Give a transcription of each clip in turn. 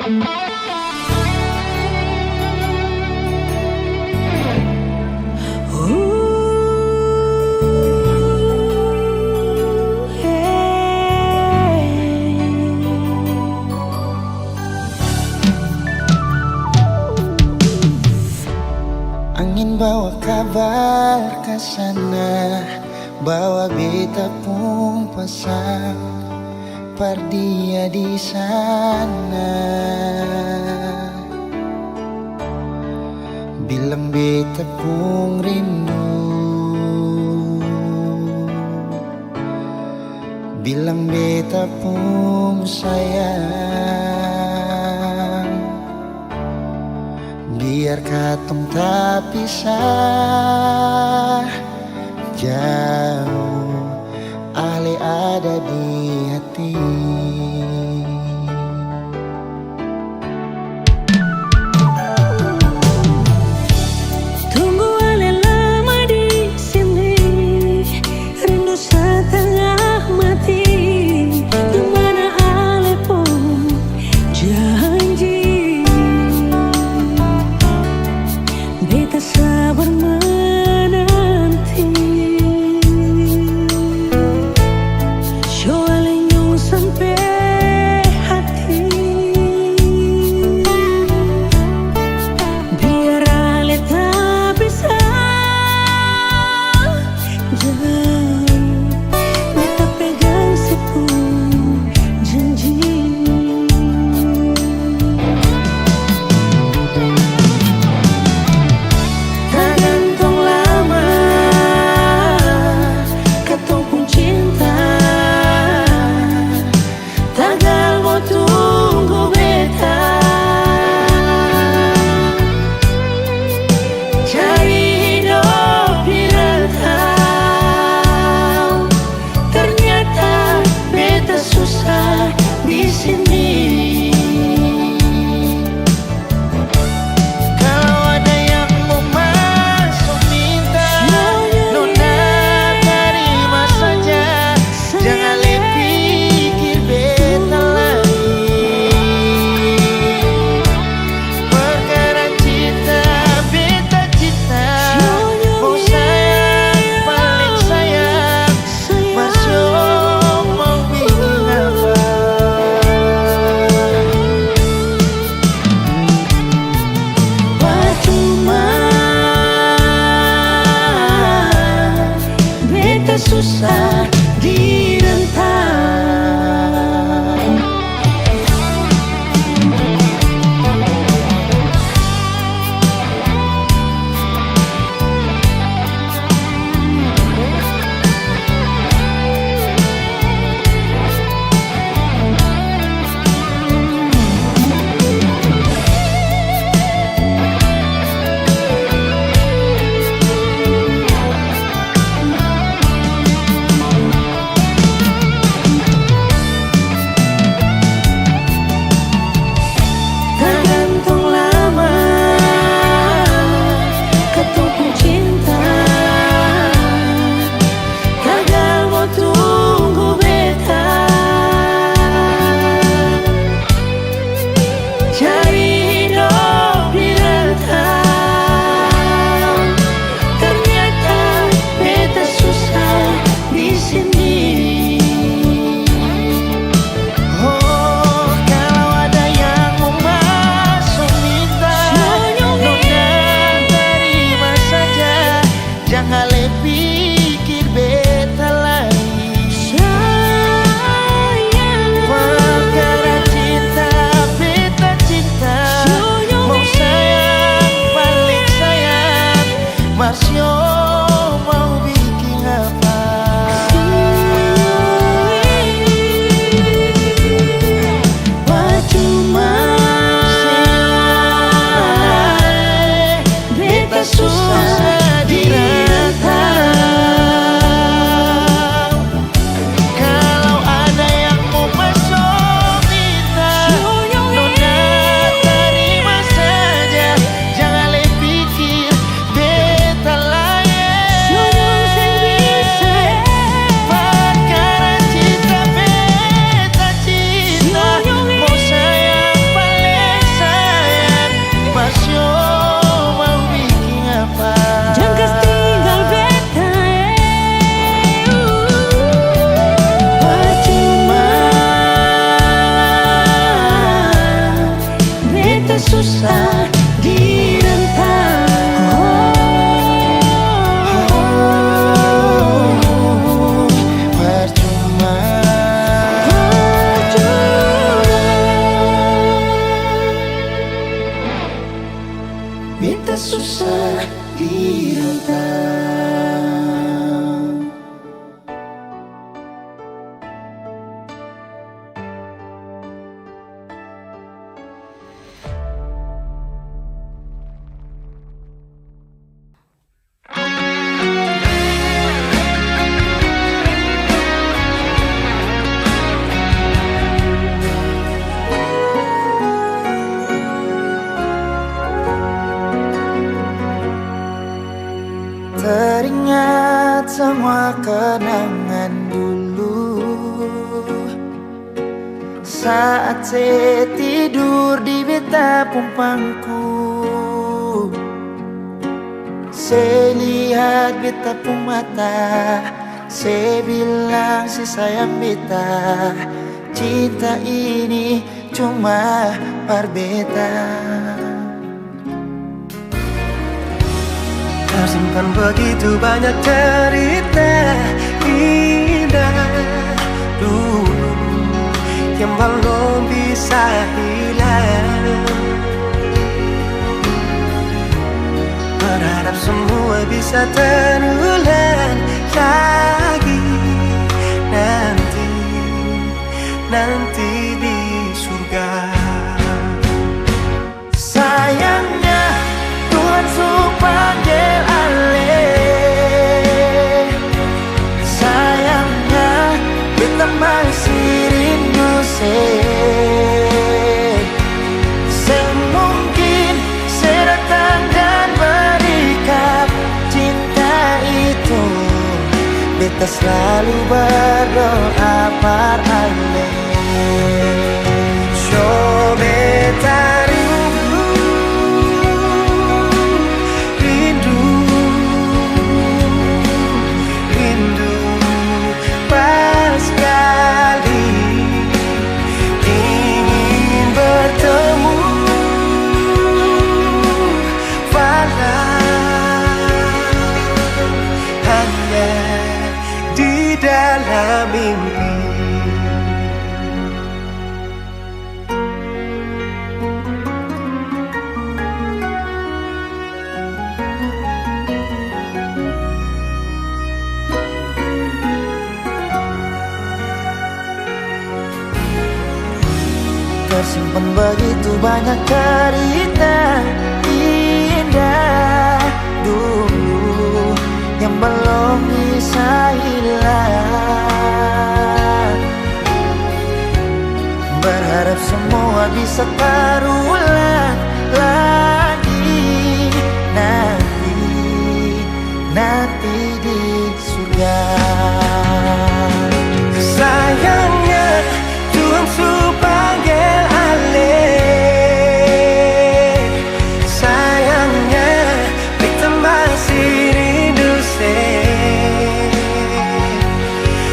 Angin bawa kabar ke sana, bawa beta pun pasang pardia di sana. Bilang beta pun rindu, bilang beta pun sayang. Biar katong tak pisah jauh, Ale ada di hati. Tunggu Ale lama di sini, rindu setengah mati. Dimana Ale pun janji, beta sabar menanti. Show Ale susah direntang. Percuma, beta susah direntang. Teringat semua kenangan dulu, saat saya tidur di beta pumpangku. Saya lihat beta pun mata, saya bilang si sayang beta, cinta ini cuma par beta. Tersimpan begitu banyak cerita indah dulu yang belum bisa hilang. Berharap semua bisa terulang lagi nanti di surga. Sayangnya Tuhan suruh panggil alih. Sayangnya beta masih rindu semungkin saya datang dan berikan cinta itu. Beta selalu berdoa par alih. So beta rindu pas sekali ingin bertemu, walau hanya di dalam mimpi. Tersimpan begitu banyak cerita indah dulu yang belum bisa hilang. Berharap semua bisa terulang lagi nanti di surga. Sayangnya Tuhan suruh panggil alih. Sayangnya beta masih rindu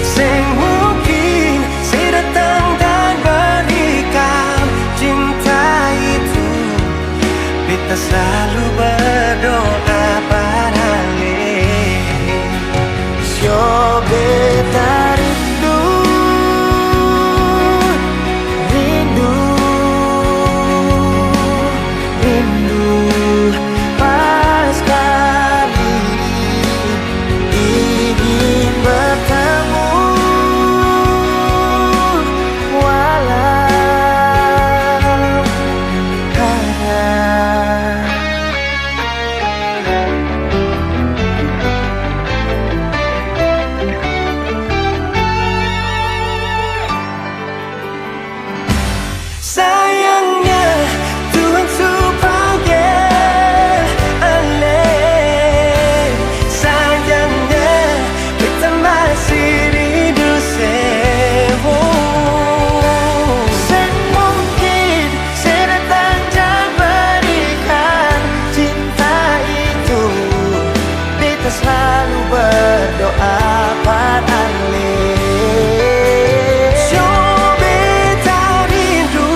semungkin saya datang dan berikan cinta itu. Beta selalu berdoa paralel. Yo beta rindu pas sekali ingin bertemu, walau sayangnya Tuhan suruh panggil alih. Sayangnya beta masih rindu semungkin saya datang dan berikan cinta itu. Beta selalu berdoa par alih. So beta rindu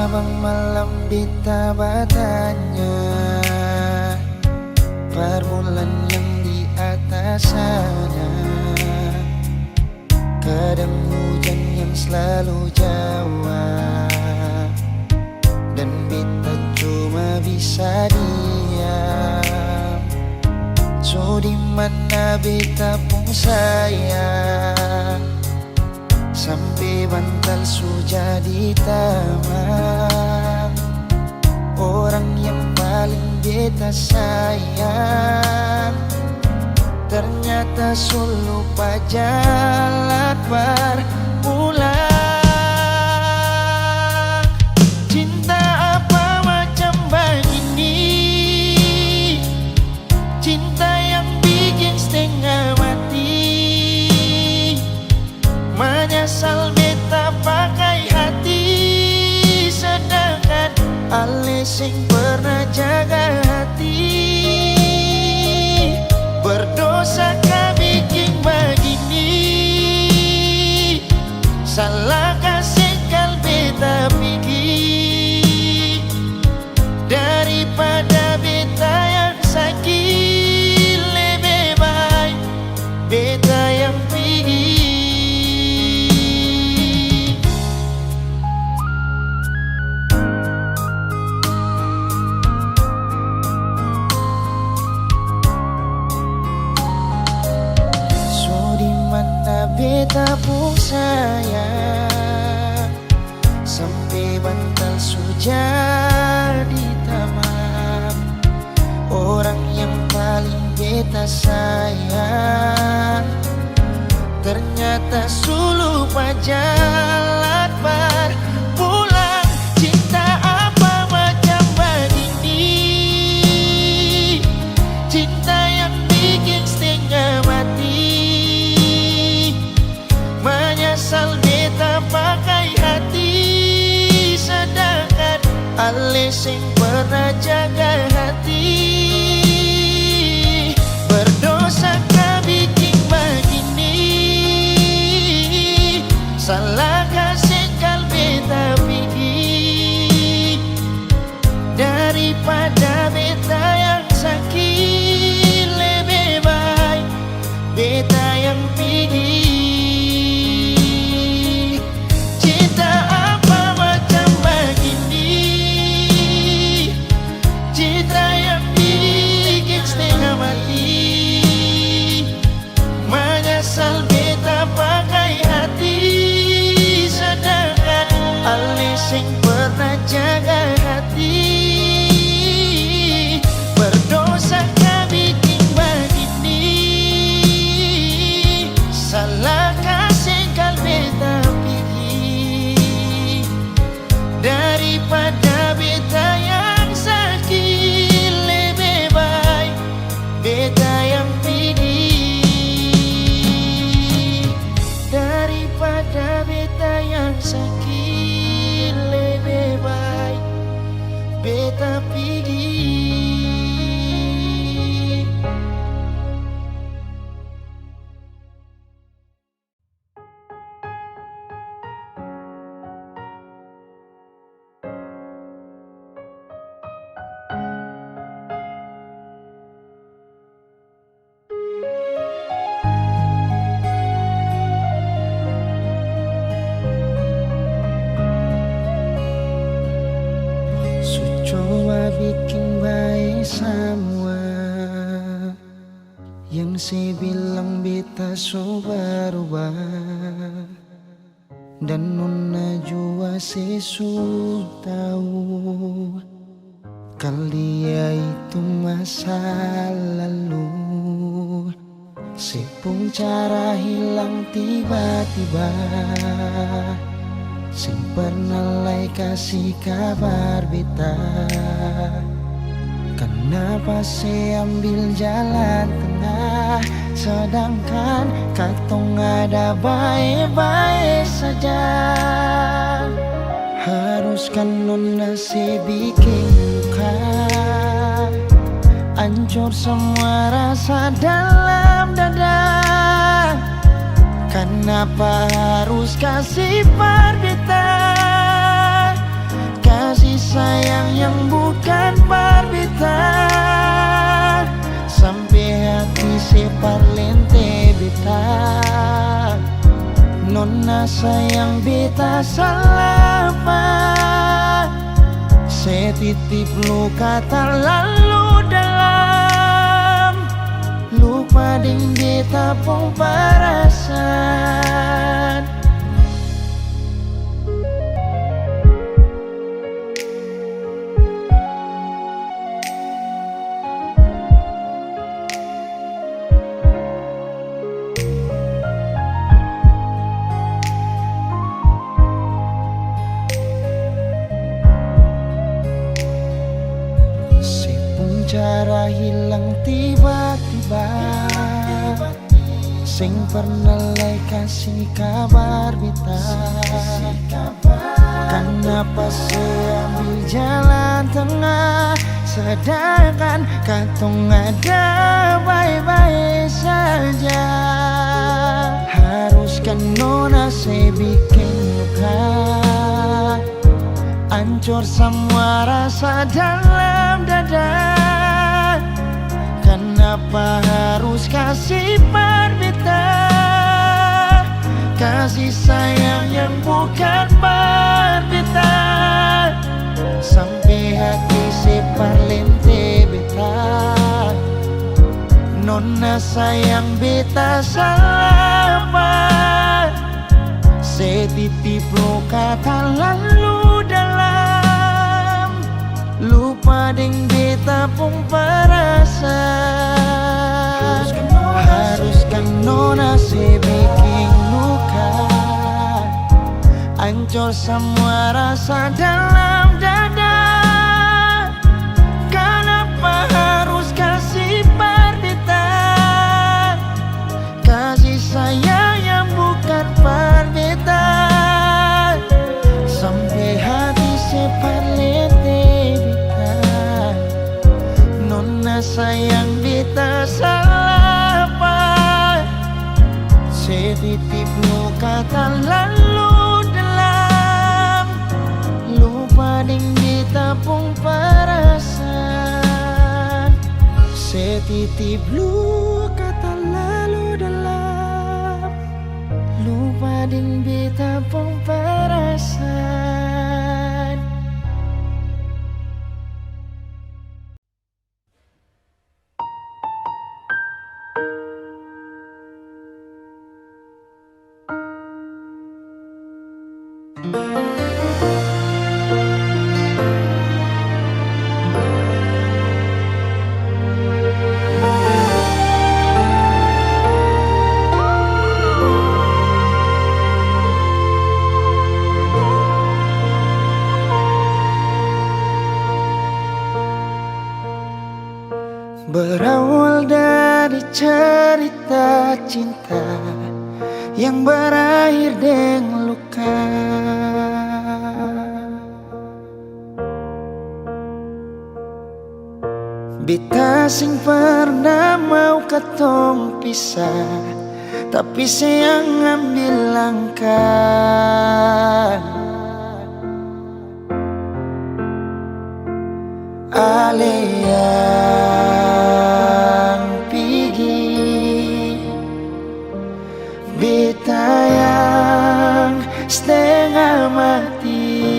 Sabang malam beta bertanya permulaan yang di atas sana, kadang hujan yang selalu jawab, dan beta cuma bisa diam. So di mana beta pun sayang, sampai bantal sudah ditamang. Orang yang paling beta sayang ternyata solo pajalan berpulang. Cinta apa macam begini, cinta yang bikin setengah mati. Menyesal beta pakai hati, sedangkan ale sing pernah jaga hati. Berdosa kah bikin begini, salah kasih kal beta pergi, daripada beta yang sakit lebih baik beta yang pergi. Beta pun sayang, sampai bantal sudah ditamam. Orang yang paling beta sayang ternyata sulu pajalan berpulang. Cinta apa macam begini, cinta yang bikin setengah mati. Menyesal beta pakai hati, sedangkan ale sing pernah jaga hati. Berdosa kah bikin begini, salah kasih kal beta pergi, daripada beta yang sakit lebih baik beta yang pergi. Menyesal beta pakai hati, sedangkan ale sing pernah jaga hati. Berdosa kah bikin begini, salah kasih kal beta pergi, daripada beta yang sakit lebih baik beta yang pergi. Daripada beta yang sakit lebih baik beta pergi. Coba bikin baik semua yang saya bilang beta so berubah, dan nona jua sesu tahu kalau dia itu masa lalu. Sepung cara hilang tiba-tiba, sing pernah lai kasih kabar beta. Kenapa saya ambil jalan tengah, sedangkan katong ada baik-baik saja. Haruskan nona saya bikin luka, hancur semua rasa dalam dada. Kenapa harus kasih beta? kasih sayang yang bukan perbitan, sampai hati si parlente beta. Nona sayang beta salaman, saya titip luka terlalu dalam. Lupa ding beta pun perasan. Cara hilang tiba-tiba, sing pernah kasih kabar beta. Kenapa saya ambil jalan tengah, sedangkan katong ada baik-baik saja. Haruskan nona saya bikin luka, hancur semua rasa dalam dada. Kenapa harus kasih perbitan, kasih sayang yang bukan perbitan, sampai hati si parlente beta. Nona sayang beta salaman, saya titip luka terlalu dalam. Lupa ding beta pun perasan. Haruskan nona saya bikin luka, hancur semua rasa dalam dada. Kenapa harus kasih perbitan, kasih sayang yang bukan perbitan, sampai hati separlete beta. Nona sayang beta salaman, saya titip luka terlalu dalam. Lupa ding beta pun perasan, saya titip luka terlalu dalam. Lupa ding beta pun perasan. Berawal dari cerita cinta yang berakhir dengan luka. Beta sing pernah mau katong pisah, tapi sayang ambil langkah. Yang pergi, beta yang setengah mati.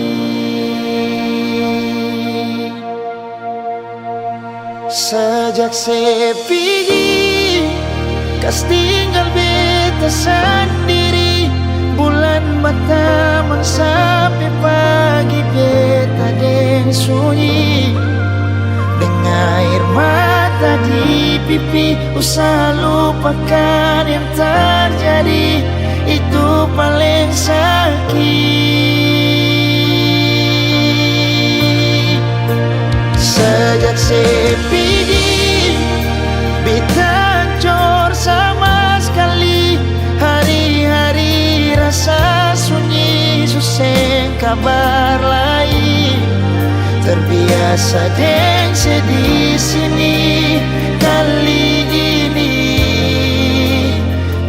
Sejak saya pergi, kas tinggal beta sendiri. Bulan berteman sampai pagi, beta deng sunyi. Dengan air mata di pipi, usaha lupakan yang terjadi. Itu paling sakit. Sejak saya pergi, beta hancur sama sekali. Hari-hari rasa sunyi, susah kabar lain. Terbiasa deng sedih sini, kali ini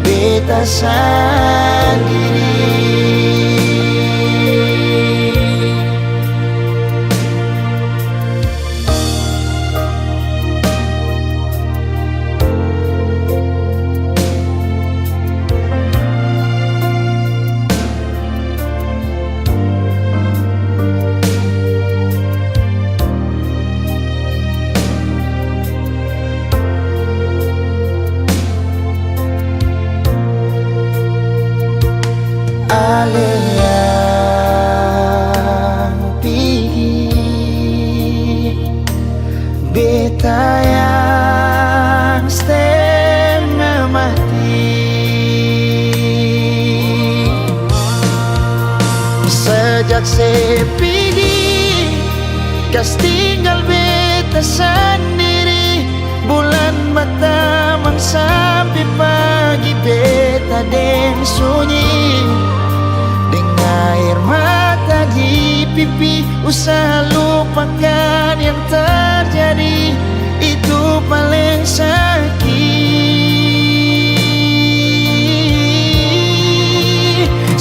beta sendiri. Sanjak sepidi kas tinggal beta sendiri. Bulan mata sampai pagi beta deng sunyi. Dengan air mata di pipi, usaha lupakan yang terjadi. Itu paling sakit.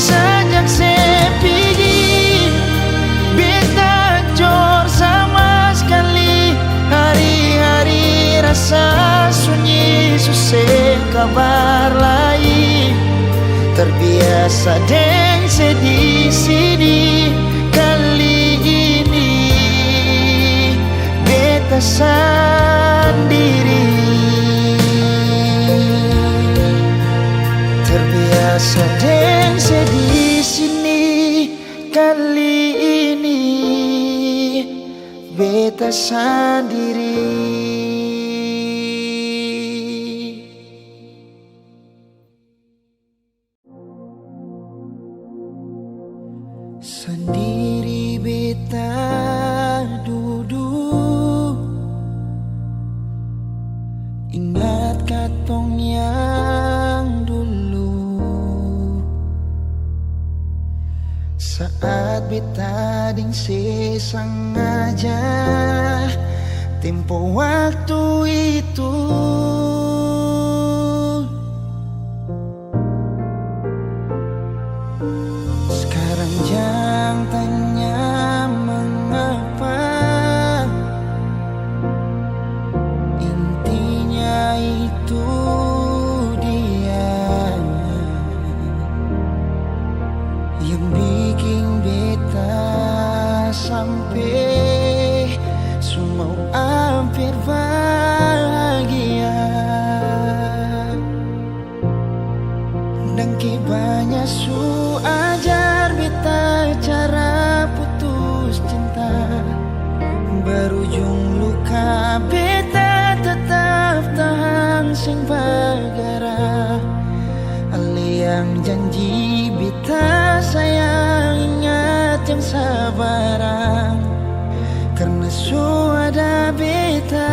Sanjak sepidi beta jor sama sekali. Hari-hari rasa sunyi, susah kabar lain. Terbiasa deng sedih sini. Kali ini beta sendiri. Terbiasa deng sedih sini. Kali ini beta sendiri. Sendiri beta duduk, ingat katong yang dulu. Saat beta ding sengaja tempo waktu itu. Sekarang jangan tanya mengapa, intinya itu dia yang bikin beta sampai semua hampir bahagia. Dan banyak su ajar beta cara putus cinta. Berujung luka beta tetap tahan sing bagara. Ali yang janji beta sayang, ingat yang sabarang. Karena su ada beta,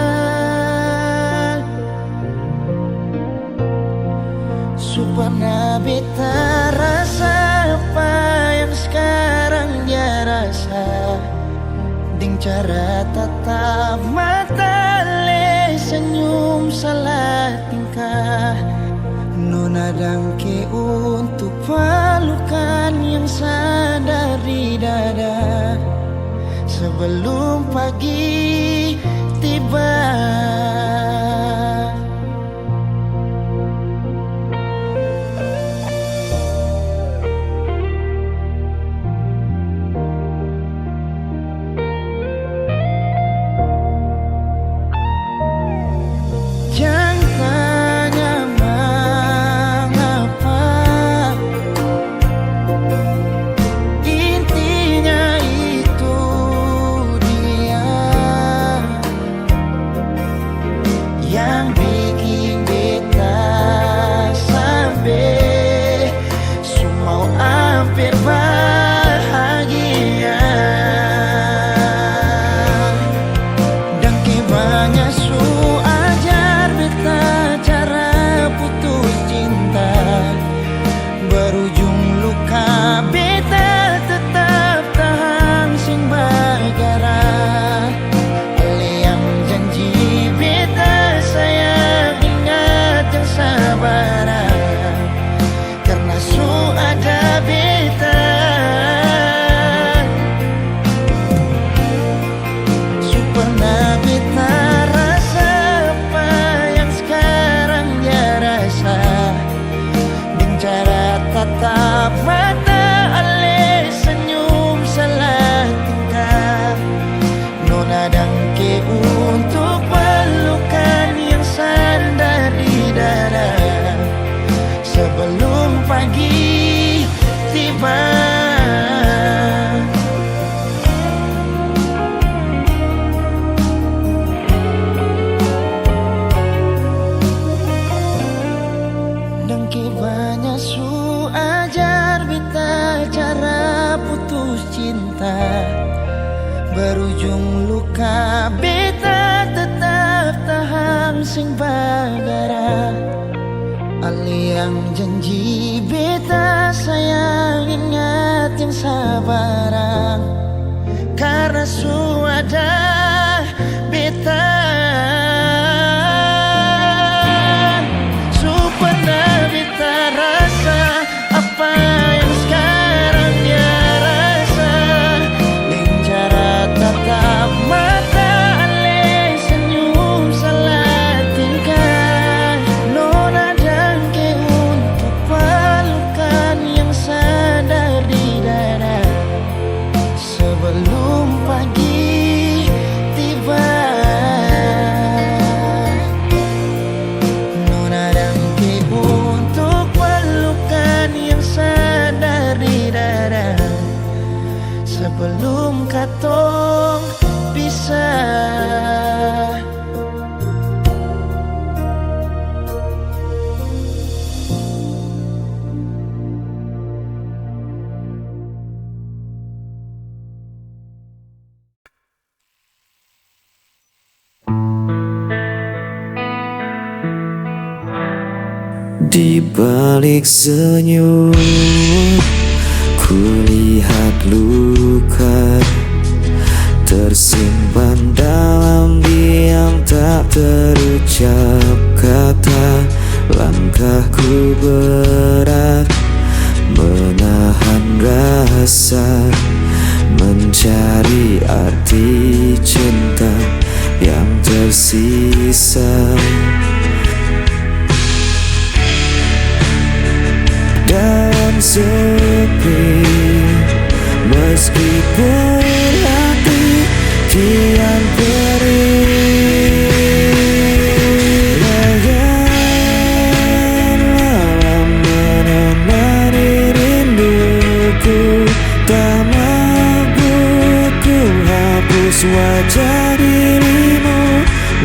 supaya beta rasa apa yang sekarang dia rasa. Ding cara tatap mata, le senyum salah tingkah. Nona dangke untuk pelukan yang sadar di dada. Sebelum pagi tiba, tatap mata, ale senyum salah tingkah. Nona dangke untuk pelukan yang sandar di dada. Sebelum pagi tiba, dangke banyak su ajar beta cara putus cinta. mata berujung luka. Beta tetap tahan sing bagara aliang janji beta sayang ingat yang sabarang karena suada beta supaya beta rasa apa yang sekarang dia rasa lencara tatap mata ale senyum salah tingkah nona dangke untuk pelukan yang sadar di dada sebelum pagi tiba. Nona dangke untuk pelukan yang sadar di dada sebelum katong pisah. Di balik senyum kulihat luka tersimpan dalam diam tak terucap kata. Langkahku berat menahan rasa mencari arti cinta yang tersisa. Dalam sepi meskipun hati kian perih, bayan malam menemani rinduku. Tak mampu ku hapus wajah dirimu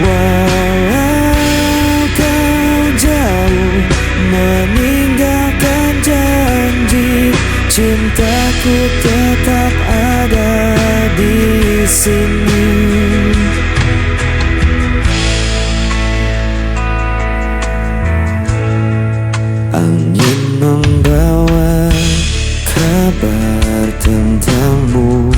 walau kau jauh meninggalkan janji. Cintaku tetap ada di sini. Angin membawa kabar tentangmu,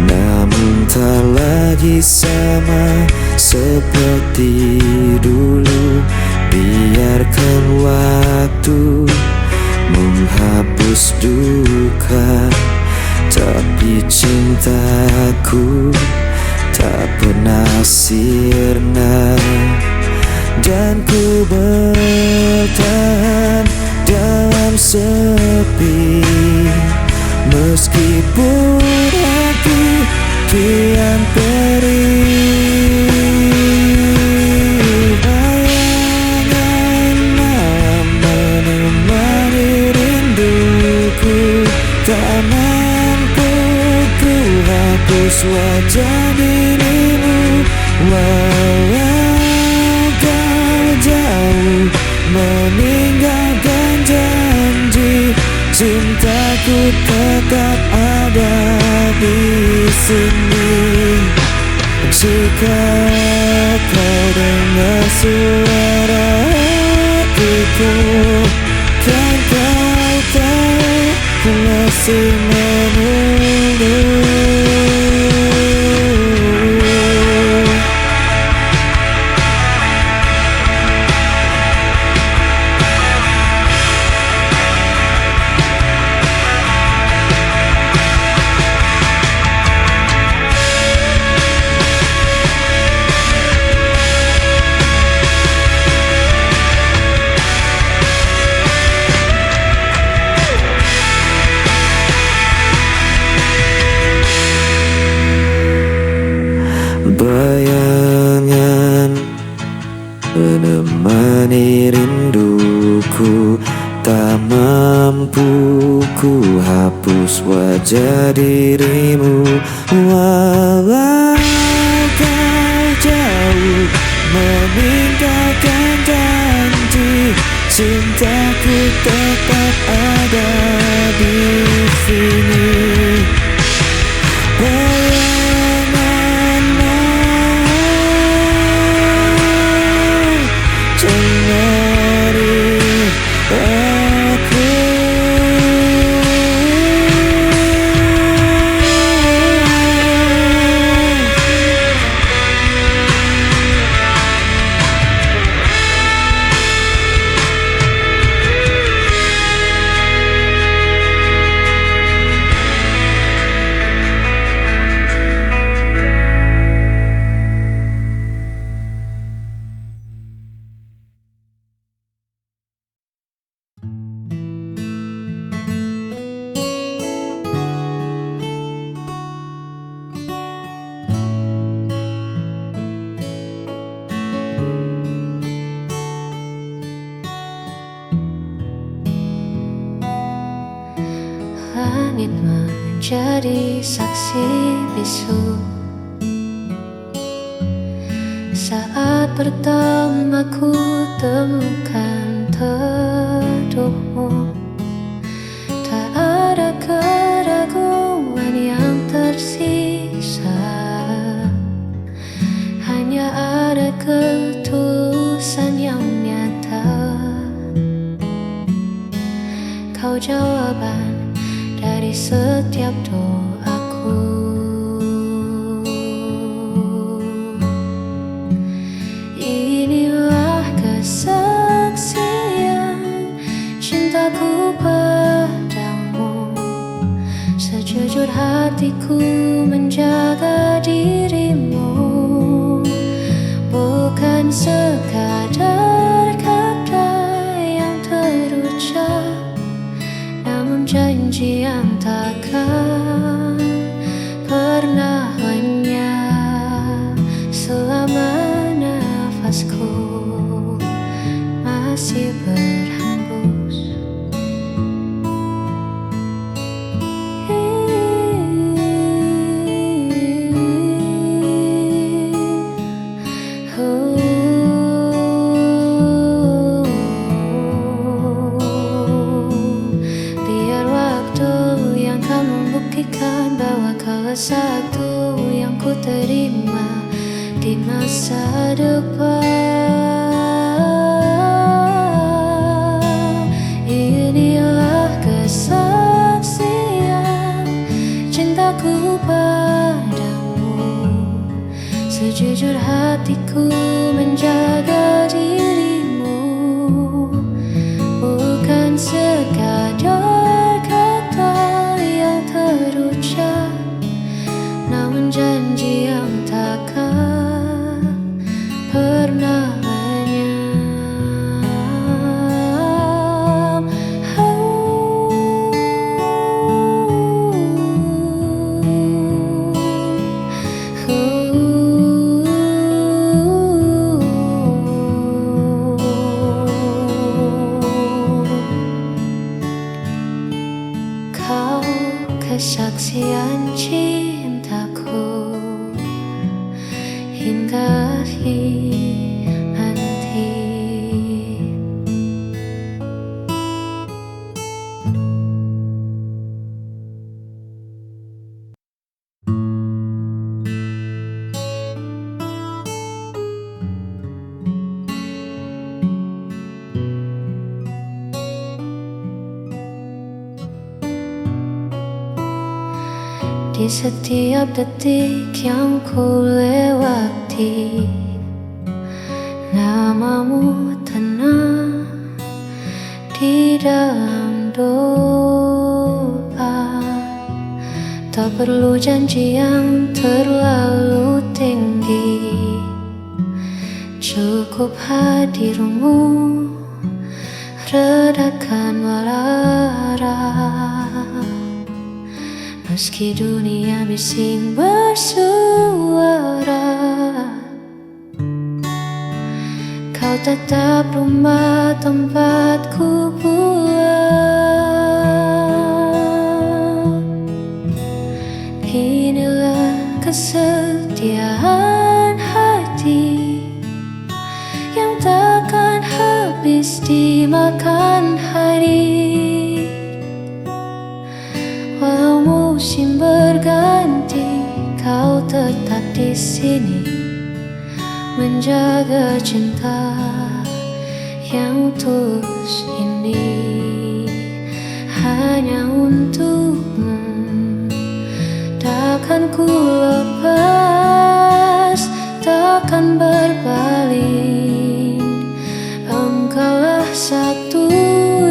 namun tak lagi sama seperti dulu. Biarkan waktu menghapus duka, tapi cintaku tak pernah sirna. Dan ku bertahan dalam sepi meskipun hati kian perih. Tak mampu ku hapus wajah dirimu walau kau jauh meninggalkan janji. Cintaku tetap ada di sini. Jika kau dengar suara hatiku, kan kau tahu ku masih menunggu. Bayangan menemani rinduku, tak mampu ku hapus wajah dirimu walau kau jauh meninggalkan janji. Cintaku tetap ada di sini. langit menjadi saksi bisu. Saat pertama ku temukan teduhmu, tak ada keraguan yang tersisa, hanya ada ketulusan yang nyata. Kau jawaban dari setiap doaku. Inilah kesaksian cintaku padamu. Sejujur hatiku menjaga dirimu, bukan sekadar kata yang terucap, namun janji yang takkan pernah lenyap. Selama nafasku masih berhembus, biar waktu yang akan membuktikan bahwa kau satu yang ku terima di masa depan. Inilah kesaksian cintaku padamu. Sejujur hatiku menjaga dirimu, bukan sekadar kata yang terucap, namun janji yang takkan pernah lenyap. Kau kesaksian cintaku hingga nanti. Di setiap detik yang ku lewati, namamu tenang di dalam doa. Tak perlu janji yang terlalu tinggi, cukup hadirmu redakan marah. Meski dunia bising bersuara, kau tetap rumah tempatku pulang. Inilah kesetiaan hati yang takkan habis dimakan hari. Walau musim berganti, kau tetap di sini menjaga cinta yang tulus ini hanya untukmu. Takkan ku lepas, takkan berpaling. Engkaulah satu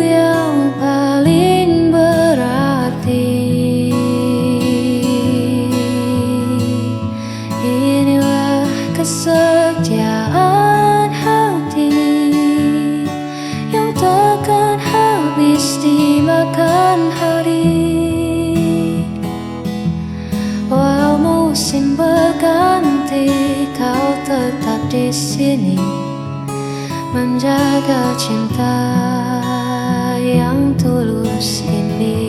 yang paling berarti. Inilah kesetiaan hati yang takkan habis dimakan hari. Walau musim berganti, kau tetap di sini menjaga cinta yang tulus ini.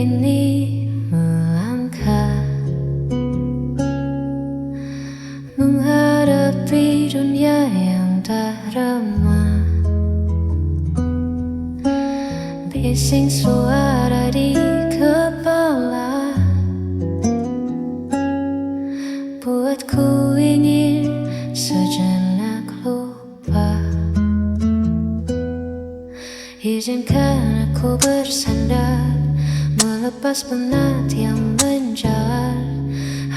ini melangkah menghadapi dunia yang tak ramah. Bising suara di kepala buatku ingin sejenak lupa. Izinkan aku bersandar, melepas penat yang menjalar.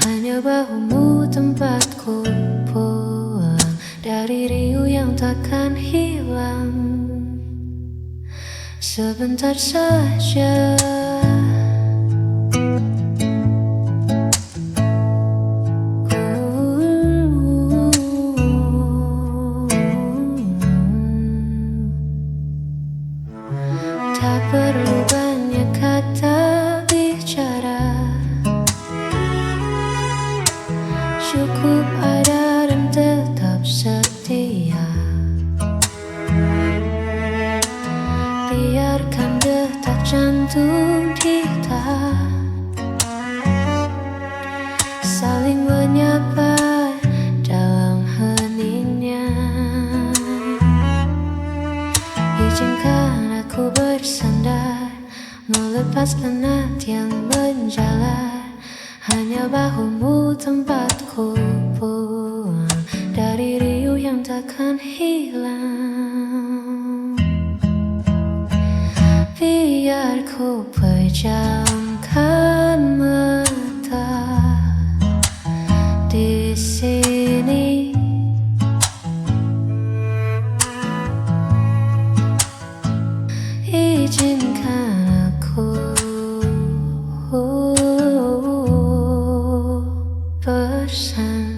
Hanya bahumu tempatku pulang dari riuh yang takkan hilang. Sebentar saja tak perlu banyak kata bicara, cukup ada dan tetap setia. Biarkan detak jantung kita saling menyapa dalam heningnya. Izinkan aku bersandar, melepas penat yang menjalar. Hanya bahumu tempatku pulang dari riuh yang takkan hilang. Biar ku pejamkan mata di sini, izinkan aku bersandar.